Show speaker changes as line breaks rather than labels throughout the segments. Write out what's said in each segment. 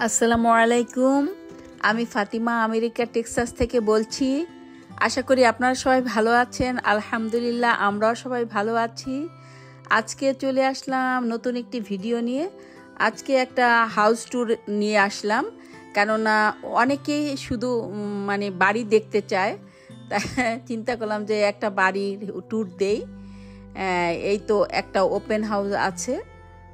আসসালামু আলাইকুম। আমি ফাতিমা আমেরিকা টেক্সাস থেকে বলছি। আশা করি আপনারা সবাই ভালো আছেন। আলহামদুলিল্লাহ, আমরাও সবাই ভালো আছি। আজকে চলে আসলাম নতুন একটি ভিডিও নিয়ে। আজকে একটা হাউস ট্যুর নিয়ে আসলাম, কেননা অনেকেই শুধু বাড়ি দেখতে চায়। তাই চিন্তা করলাম যে একটা বাড়ির ট্যুর দেই। এই তো একটা ওপেন হাউস আছে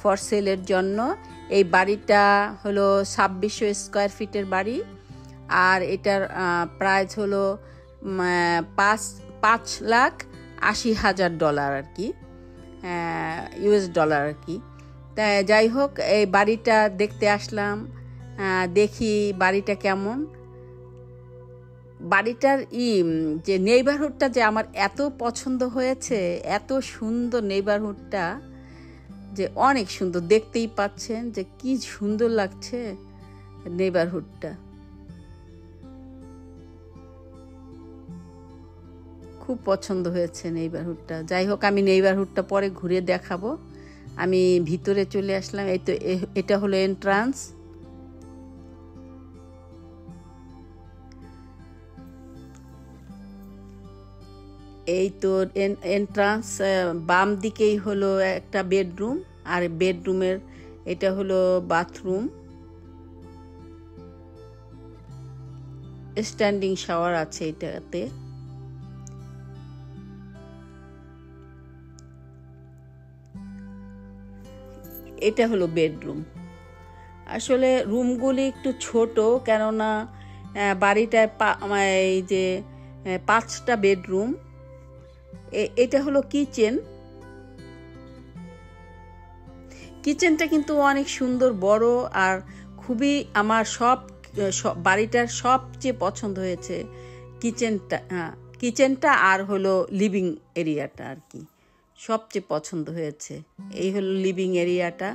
ফর সেলের জন্য। এই বাড়িটা হলো 2600 স্কোয়ার ফিটের বাড়ি, আর এটার প্রাইস হলো $5,80,000 আর কি, US ডলার আর কি। তাই যাই হোক, এই বাড়িটা দেখতে আসলাম, দেখি বাড়িটা কেমন। বাড়িটার যে নেইবারহুডটা যে আমার এত পছন্দ হয়েছে, এত সুন্দর নেইবারহুডটা, যে অনেক সুন্দর। দেখতেই পাচ্ছেন যে কি সুন্দর লাগছে নেইবারহুডটা। খুব পছন্দ হয়েছে নেইবারহুডটা। যাই হোক, আমি নেইবারহুডটা পরে ঘুরে দেখাবো। আমি ভিতরে চলে আসলাম। এই তো এটা হলো এন্ট্রান্স। এই তো এন্ট্রান্স, বাম দিকেই হলো একটা বেডরুম, আর বেডরুমের এটা হলো বাথরুম। স্ট্যান্ডিং শাওয়ার আছে এটাতে। এটা হলো বেডরুম। আসলে রুমগুলি একটু ছোট, কেননা বাড়িটায় এই যে 5টা বেডরুম। এটা হলো কিচেন। কিচেনটা কিন্তু অনেক সুন্দর, বড়, আর খুবই আমার বাড়িটার সবচেয়ে পছন্দ হয়েছে কিচেনটা আর হলো লিভিং এরিয়াটা আর কি, সবচেয়ে পছন্দ হয়েছে। এই হলো লিভিং এরিয়াটা।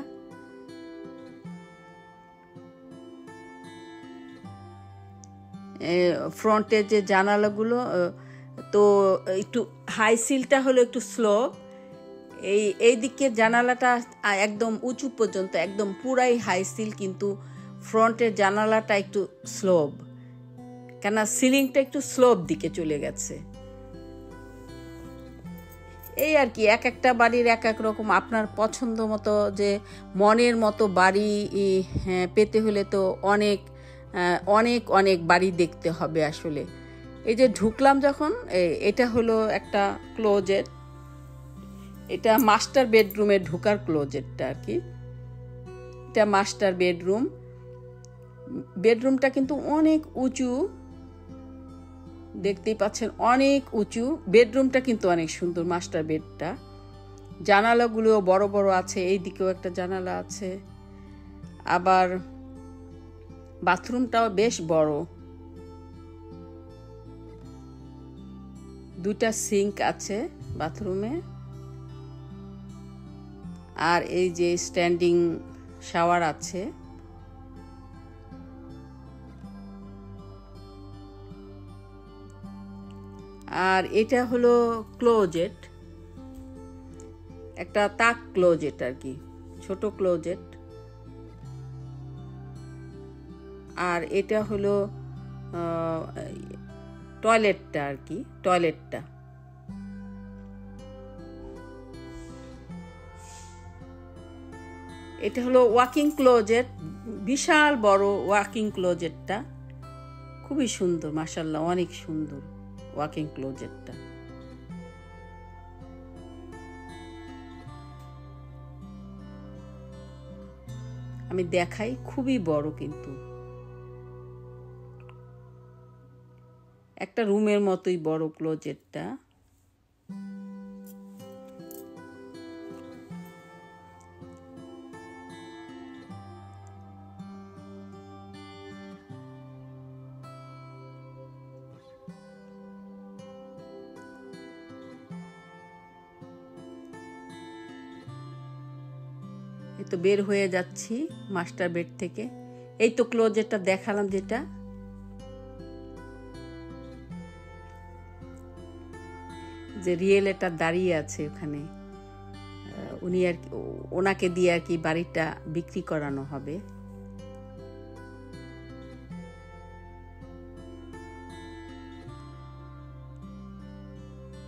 ফ্রন্টের যে জানালাগুলো, তো একটু হাই সিলটা হলো একটু স্লো। এই দিকের জানালাটা একদম উঁচু পর্যন্ত, একদম পুরাই হাই সিল, কিন্তু ফ্রন্টের জানালাটা একটু স্লোব, কেন সিলিংটা একটু স্লোব দিকে চলে গেছে। এই আর কি, এক একটা বাড়ির এক এক রকম। আপনার পছন্দ মতো, যে মনের মতো বাড়ি পেতে হলে তো অনেক অনেক অনেক বাড়ি দেখতে হবে আসলে। এই যে ঢুকলাম যখন, এটা হলো একটা ক্লোজেট। এটা মাস্টার বেডরুমে ঢোকার ক্লোজেটটা আর কি। এটা মাস্টার বেডরুম। বেডরুমটা কিন্তু অনেক উঁচু, দেখতেই পাচ্ছেন, অনেক উঁচু। বেডরুমটা কিন্তু অনেক সুন্দর, মাস্টার বেডটা। জানালাগুলোও বড় বড় আছে, এই দিকেও একটা জানালা আছে। আবার বাথরুমটাও বেশ বড়, 2টা সিঙ্ক আছে বাথরুমে। আর এই যে স্ট্যান্ডিং শাওয়ার আছে। আর এটা হলো ক্লোজেট, একটা তাক ক্লোজেট আর কি, ছোট ক্লোজেট। আর এটা হলো টয়লেটটা আর কি, টয়লেটটা। এটা হলো ওয়াকিং ক্লোজেট, বিশাল বড় ওয়াকিং ক্লোজেটটা। খুবই সুন্দর, মাশাআল্লাহ, অনেক সুন্দর ওয়াকিং ক্লোজেটটা। আমি দেখাই, খুবই বড়, কিন্তু একটা রুমের মতোই বড় ক্লোজেটটা। এই তো বের হয়ে যাচ্ছি মাস্টার বেড থেকে। এই তো ক্লোজেটটা দেখালাম, যেটা যে রিয়েলেটার দাঁড়িয়ে আছে ওখানে, উনি আর কি, ওনাকে দিয়ে আর কি বাড়িটা বিক্রি করানো হবে।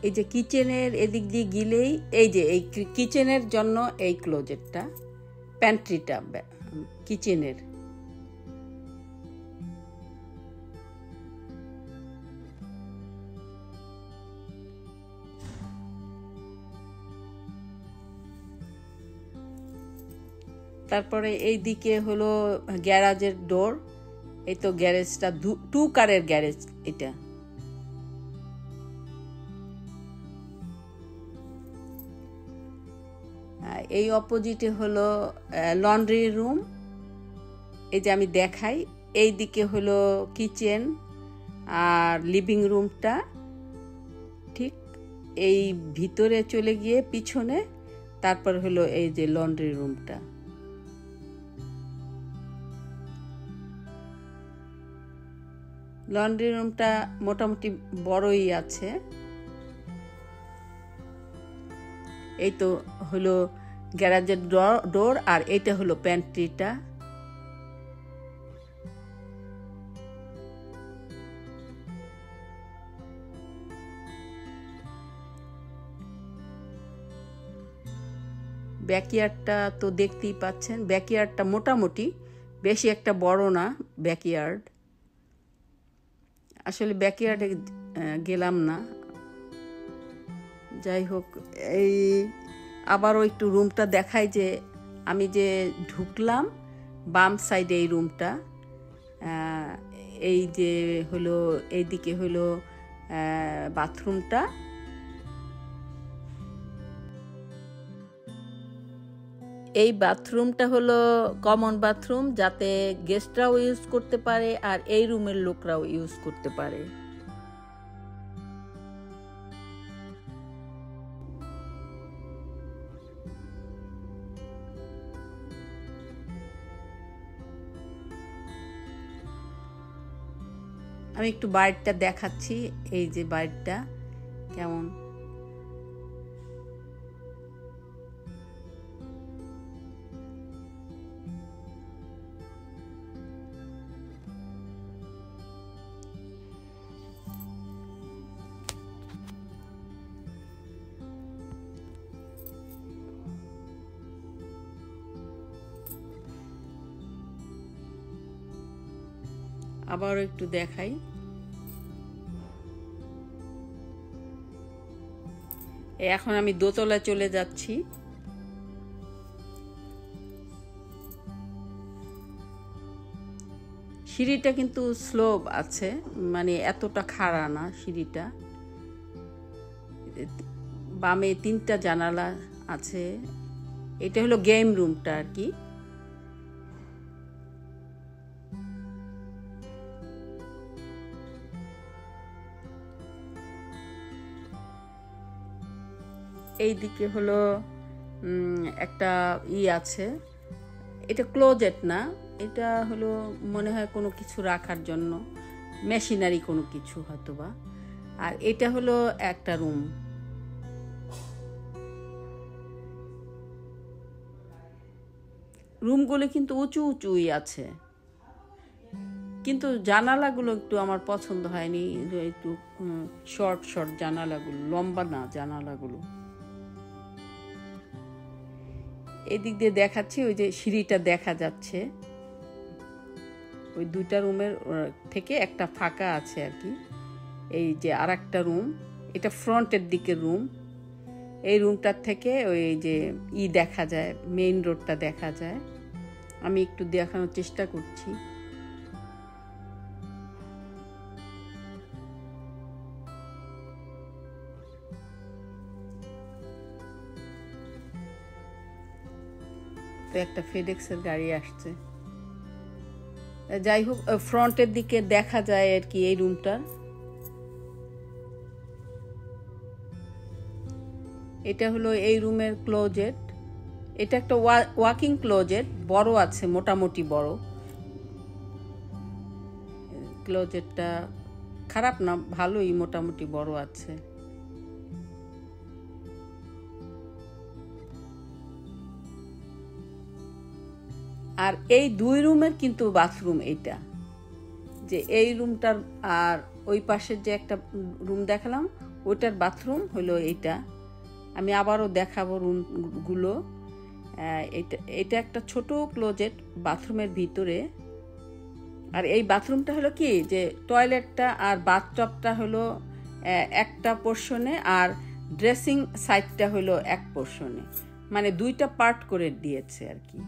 এই যে কিচেনের এদিক দিয়ে গিলেই এই যে এই কিচেনের জন্য এই ক্লোজেটটা, প্যান্ট্রিটা কিচেনের। তারপরে এই দিকে হলো গ্যারাজের ডোর। এই তো গ্যারেজটা 2 কারের গ্যারেজ এটা। এই অপোজিটে হলো লন্ড্রি রুম। এই যে আমি দেখাই, এই দিকে হলো কিচেন আর লিভিং রুমটা, ঠিক এই ভিতরে চলে গিয়ে পিছনে তারপর হলো এই যে লন্ড্রি রুমটা। লন্ড্রি রুমটা মোটামুটি বড়ই আছে। এই তো হলো গ্যারাজের ডোর, আর এইটা হলো প্যান্ট্রিটা। ব্যাকইয়ার্ডটা তো দেখতেই পাচ্ছেন। ব্যাকইয়ার্ডটা মোটামুটি, বেশি একটা বড় না ব্যাকইয়ার্ড। আসলে ব্যাকইয়ার্ডে গেলাম না, যাই হোক। এই আবারও একটু রুমটা দেখাই যে আমি যে ঢুকলাম বাম সাইডে এই রুমটা, এই যে হলো এইদিকে হলো বাথরুমটা। এই বাথরুমটা হলো কমন বাথরুম, যাতে গেস্টরাও ইউজ করতে পারে আর এই রুমের লোকরাও ইউজ করতে পারে। আমি একটু বাইরটা দেখাচ্ছি, এই যে বাইরটা কেমন। আবার একটু দেখাই, এখন আমি দোতলায় চলে যাচ্ছি। সিঁড়িটা কিন্তু স্লোপ আছে, মানে এতটা খাড়া না সিঁড়িটা। বামে 3টা জানালা আছে। এটা হলো গেম রুমটা আর কি। এই দিকে হলো একটা আছে, এটা ক্লোজেট না, এটা হলো মনে হয় কোনো কিছু রাখার জন্য, মেশিনারি কোনো কিছু হয়তোবা। আর এটা হলো একটা রুম। রুমগুলো কিন্তু উঁচু উঁচুই আছে, কিন্তু জানালাগুলো একটু আমার পছন্দ হয়নি, একটু শর্ট শর্ট জানালাগুলো, লম্বা না জানালাগুলো। এদিক দিয়ে দেখাচ্ছি, ওই যে সিঁড়িটা দেখা যাচ্ছে, ওই 2টা রুমের থেকে একটা ফাঁকা আছে আর কি। এই যে আর একটা রুম, এটা ফ্রন্টের দিকের রুম। এই রুমটার থেকে ওই যে দেখা যায়, মেইন রোডটা দেখা যায়। আমি একটু দেখানোর চেষ্টা করছি। তো একটা ফেডেক্সের গাড়ি আসছে। যাই হোক, ফ্রন্টের দিকে দেখা যায় আর কি এই রুমটা। এটা হলো এই রুমের ক্লোজেট। এটা একটা ওয়াকিং ক্লোজেট, বড় আছে, মোটামুটি বড়। ক্লোজেটটা খারাপ না, ভালোই, মোটামুটি বড় আছে। আর এই 2 রুমের কিন্তু বাথরুম, এইটা যে এই রুমটার আর ওই পাশের যে একটা রুম দেখালাম, ওটার বাথরুম হলো এইটা। আমি আবারও দেখাবো রুমগুলো। এটা একটা ছোট ক্লোজেট বাথরুমের ভিতরে। আর এই বাথরুমটা হলো কি যে টয়লেটটা আর বাথটবটা হলো একটা পোর্শনে, আর ড্রেসিং সাইডটা হলো এক পোর্শনে, মানে দুইটা পার্ট করে দিয়েছে আর কি।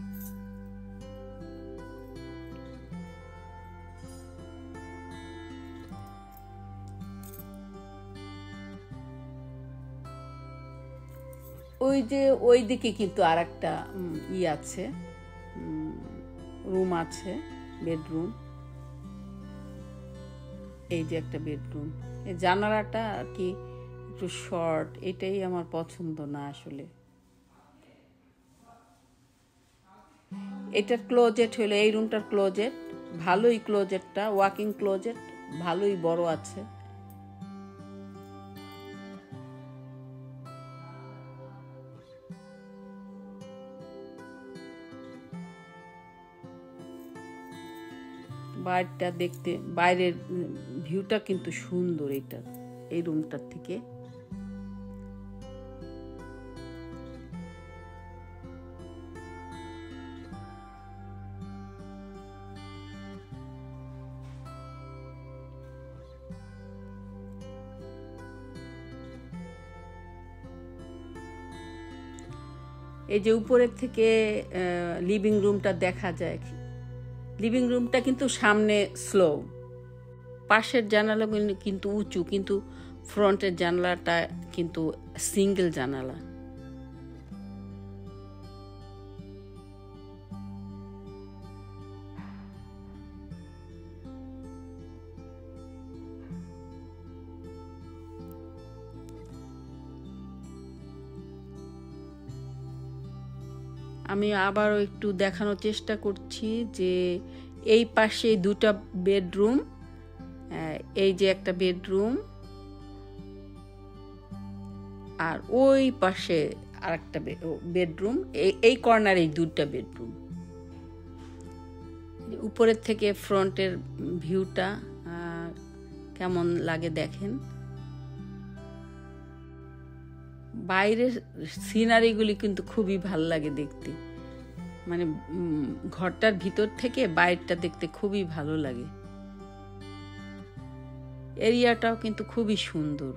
ওই দিকে কিন্তু আর একটা আছে, রুম আছে, বেডরুম। এই যে একটা বেডরুম, এই জানালাটা আর কি একটু শর্ট, এটাই আমার পছন্দ না আসলে। এটার ক্লোজেট হলো, এই রুমটার ক্লোজেট ভালোই, ক্লোজেটটা ওয়াকিং ক্লোজেট ভালোই বড় আছে। বাইরটা দেখতে, বাইরের ভিউটা কিন্তু সুন্দর এটা, এই রুমটার থেকে। এই যে উপরের থেকে লিভিং রুমটা দেখা যায়। লিভিং রুমটা কিন্তু সামনে স্লো, পাশের জানালাগুলো কিন্তু উঁচু, কিন্তু ফ্রন্টের জানালাটা কিন্তু সিঙ্গেল জানালা। আমি আবারও একটু দেখানোর চেষ্টা করছি যে এই পাশে দুটা বেডরুম, এই যে একটা বেডরুম, আর ওই পাশে আর একটা বেডরুম, এই কর্নারে দুটা বেডরুম। উপরের থেকে ফ্রন্টের ভিউটা কেমন লাগে দেখেন। বাইরের সিনারিগুলি কিন্তু খুবই ভালো লাগে দেখতে, মানে ঘরটার ভিতর থেকে বাইরেটা দেখতে খুবই ভালো লাগে। এরিয়াটাও কিন্তু খুবই সুন্দর।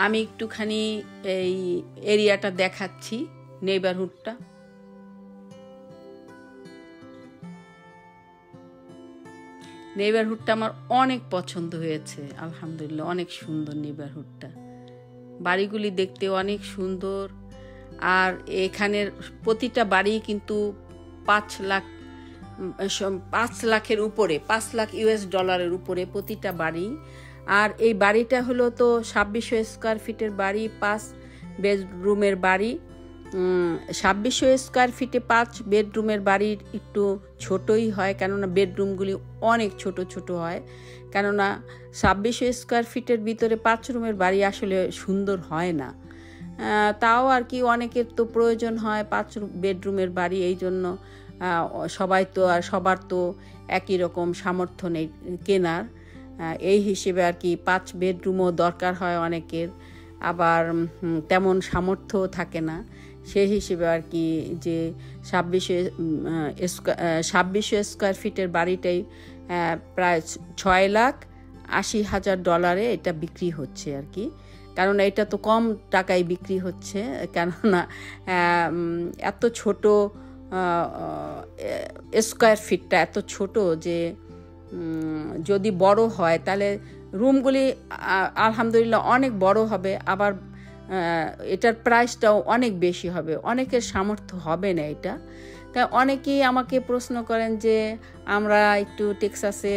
আমি একটুখানি এই এরিয়াটা দেখাচ্ছি, নেইবারহুডটা। নেইবারহুডটা আমার অনেক পছন্দ হয়েছে, আলহামদুলিল্লাহ, অনেক সুন্দর নেইবারহুডটা। বাড়িগুলি দেখতে অনেক সুন্দর, আর এখানের প্রতিটা বাড়ি কিন্তু 5 লাখের উপরে, 5 লাখ US ডলারের উপরে প্রতিটা বাড়ি। আর এই বাড়িটা হলো তো 2600 স্কোয়ার ফিটের বাড়ি, 5 বেডরুমের বাড়ি। 2600 স্কোয়ার ফিটে 5 বেডরুমের বাড়ি একটু ছোটই হয়, কেননা বেডরুমগুলি অনেক ছোট ছোট হয়, কেননা 2600 স্কোয়ার ফিটের ভিতরে 5 রুমের বাড়ি আসলে সুন্দর হয় না। তাও আর কি অনেকের তো প্রয়োজন হয় 5 বেডরুমের বাড়ি, এই জন্য সবার তো একই রকম সামর্থ্য নেই কেনার, এই হিসেবে আর কি 5 বেডরুমও দরকার হয় অনেকের, আবার তেমন সামর্থ্য থাকে না, সেই হিসেবে আর কি যে 2600 স্কোয়ার ফিটের বাড়িটাই প্রায় 6,80,000 ডলারে এটা বিক্রি হচ্ছে আর কি। কারণ এটা তো কম টাকায় বিক্রি হচ্ছে, কেননা এত ছোট স্কোয়ার ফিটটা এত ছোট যে যদি বড় হয় তাহলে রুমগুলি আলহামদুলিল্লাহ অনেক বড় হবে, আবার এটার প্রাইসটাও অনেক বেশি হবে, অনেকের সামর্থ্য হবে না এটা। তাই অনেকেই আমাকে প্রশ্ন করেন যে আমরা একটু টেক্সাসে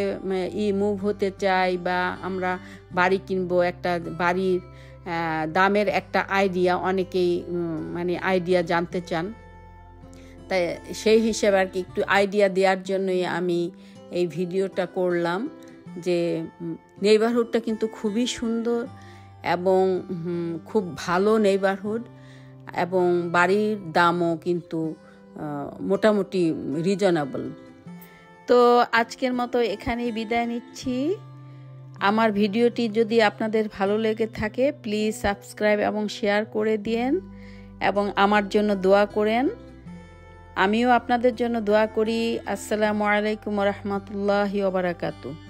মুভ হতে চাই, বা আমরা বাড়ি কিনবো, একটা বাড়ির দামের একটা আইডিয়া, অনেকেই মানে আইডিয়া জানতে চান। তাই সেই হিসেবে আর কি একটু আইডিয়া দেওয়ার জন্যই আমি এই ভিডিওটা করলাম যে নেইবারহুডটা কিন্তু খুবই সুন্দর এবং খুব ভালো নেইবারহুড, এবং বাড়ির দামও কিন্তু মোটামুটি রিজনেবল। তো আজকের মতো এখানেই বিদায় নিচ্ছি। আমার ভিডিওটি যদি আপনাদের ভালো লেগে থাকে প্লিজ সাবস্ক্রাইব এবং শেয়ার করে দিয়েন এবং আমার জন্য দোয়া করেন। আমিও আপনাদের জন্য দোয়া করি। আসসালামু আলাইকুম ওয়া রাহমাতুল্লাহি ওয়া বারাকাতুহু।